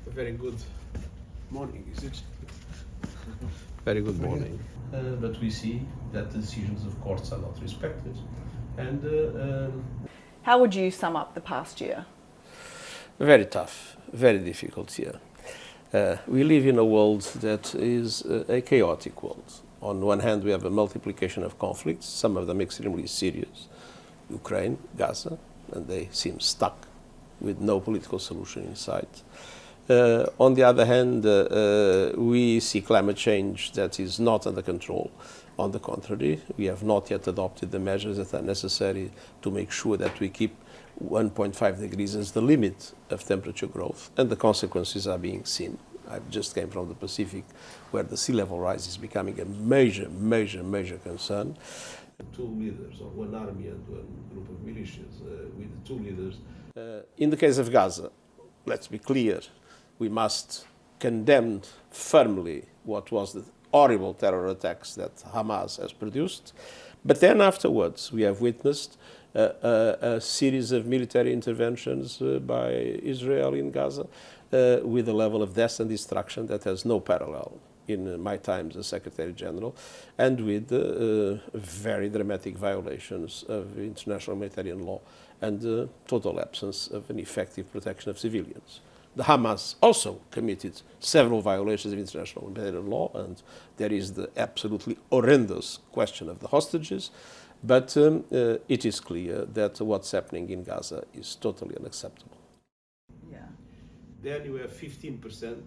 A very good morning, is it? Very good morning. But we see that the decisions of courts are not respected. And how would you sum up the past year? Very tough, very difficult year. We live in a world that is a chaotic world. On one hand, we have a multiplication of conflicts, some of them extremely serious. Ukraine, Gaza, and they seem stuck with no political solution in sight. On the other hand, we see climate change that is not under control. On the contrary, we have not yet adopted the measures that are necessary to make sure that we keep 1.5 degrees as the limit of temperature growth, and the consequences are being seen. I just came from the Pacific, where the sea level rise is becoming a major concern. Two leaders, or one army and one group of militias, with two leaders. In the case of Gaza, let's be clear, we must condemn firmly what was the horrible terror attacks that Hamas has produced. But then afterwards, we have witnessed a series of military interventions by Israel in Gaza with a level of death and destruction that has no parallel in my times as Secretary General, and with very dramatic violations of international humanitarian law and total absence of an effective protection of civilians. The Hamas also committed several violations of international humanitarian law, and there is the absolutely horrendous question of the hostages, but it is clear that what's happening in Gaza is totally unacceptable. Yeah. Then you have 15%.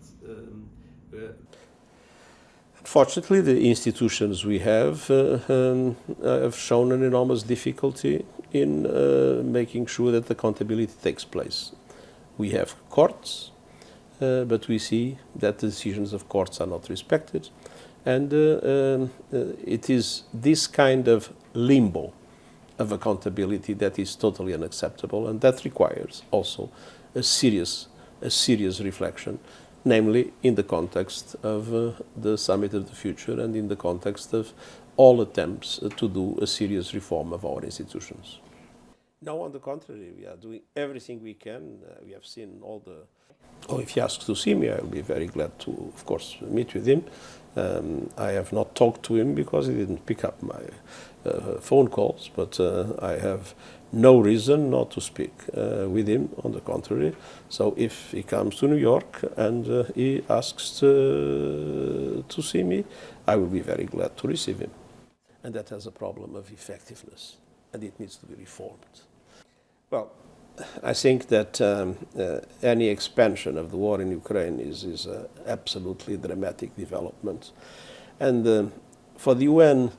Unfortunately, the institutions we have shown an enormous difficulty in making sure that accountability takes place. We have courts, but we see that the decisions of courts are not respected. And it is this kind of limbo of accountability that is totally unacceptable, and that requires also a serious reflection, namely in the context of the Summit of the Future and in the context of all attempts to do a serious reform of our institutions. No, on the contrary, we are doing everything we can. We have seen all the... Oh, if he asks to see me, I'll be very glad to, of course, meet with him. I have not talked to him because he didn't pick up my phone calls, but I have no reason not to speak with him, on the contrary. So if he comes to New York and he asks to see me, I will be very glad to receive him. And that has a problem of effectiveness, and it needs to be reformed. Well, I think that any expansion of the war in Ukraine is an absolutely dramatic development. And for the UN,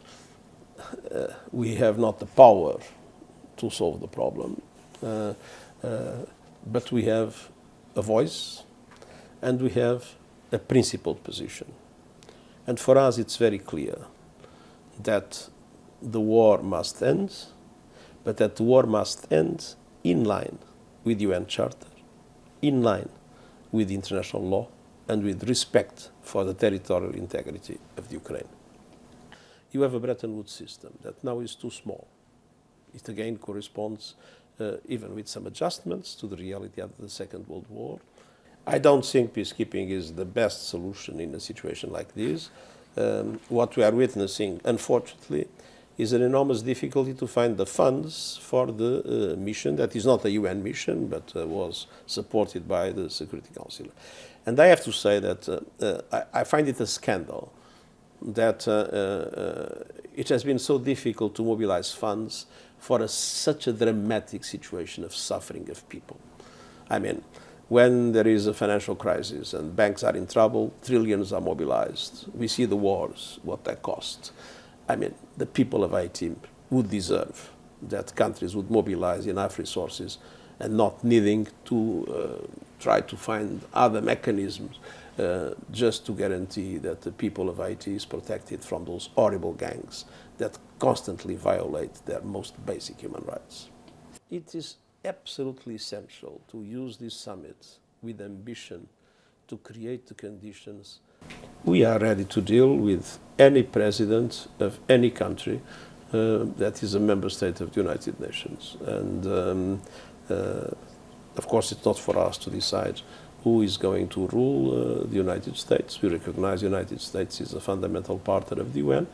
we have not the power to solve the problem, but we have a voice and we have a principled position. And for us, it's very clear that the war must end, but that the war must end in line with the UN Charter, in line with international law, and with respect for the territorial integrity of the Ukraine. You have a Bretton Woods system that now is too small. It again corresponds, even with some adjustments, to the reality of the Second World War. I don't think peacekeeping is the best solution in a situation like this. What we are witnessing, unfortunately, is an enormous difficulty to find the funds for the mission that is not a UN mission, but was supported by the Security Council. And I have to say that I find it a scandal that it has been so difficult to mobilize funds for such a dramatic situation of suffering of people. I mean, when there is a financial crisis and banks are in trouble, trillions are mobilized. We see the wars, what they cost. I mean, the people of Haiti would deserve that countries would mobilize enough resources and not needing to try to find other mechanisms just to guarantee that the people of Haiti is protected from those horrible gangs that constantly violate their most basic human rights. It is absolutely essential to use this summit with ambition to create the conditions. We are ready to deal with any president of any country that is a member state of the United Nations. And of course, it's not for us to decide who is going to rule the United States. We recognize the United States is a fundamental partner of the UN,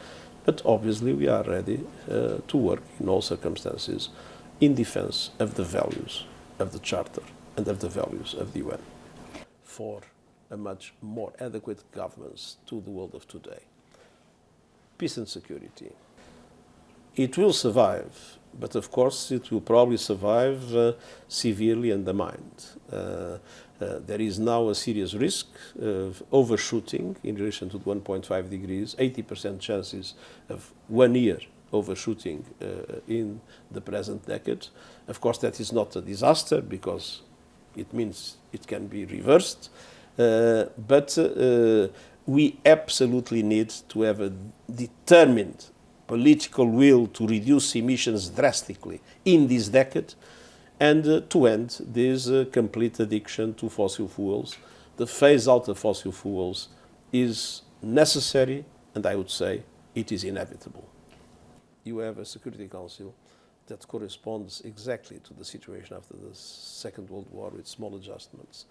but obviously we are ready to work in all circumstances in defense of the values of the Charter and of the values of the UN for a much more adequate governance to the world of today. Peace and security. It will survive, but of course it will probably survive severely undermined. There is now a serious risk of overshooting in relation to the 1.5 degrees, 80% chances of 1 year overshooting in the present decade. Of course, that is not a disaster because it means it can be reversed, but we absolutely need to have a determined political will to reduce emissions drastically in this decade and to end this complete addiction to fossil fuels. The phase out of fossil fuels is necessary, and I would say it is inevitable. You have a Security Council that corresponds exactly to the situation after the Second World War with small adjustments.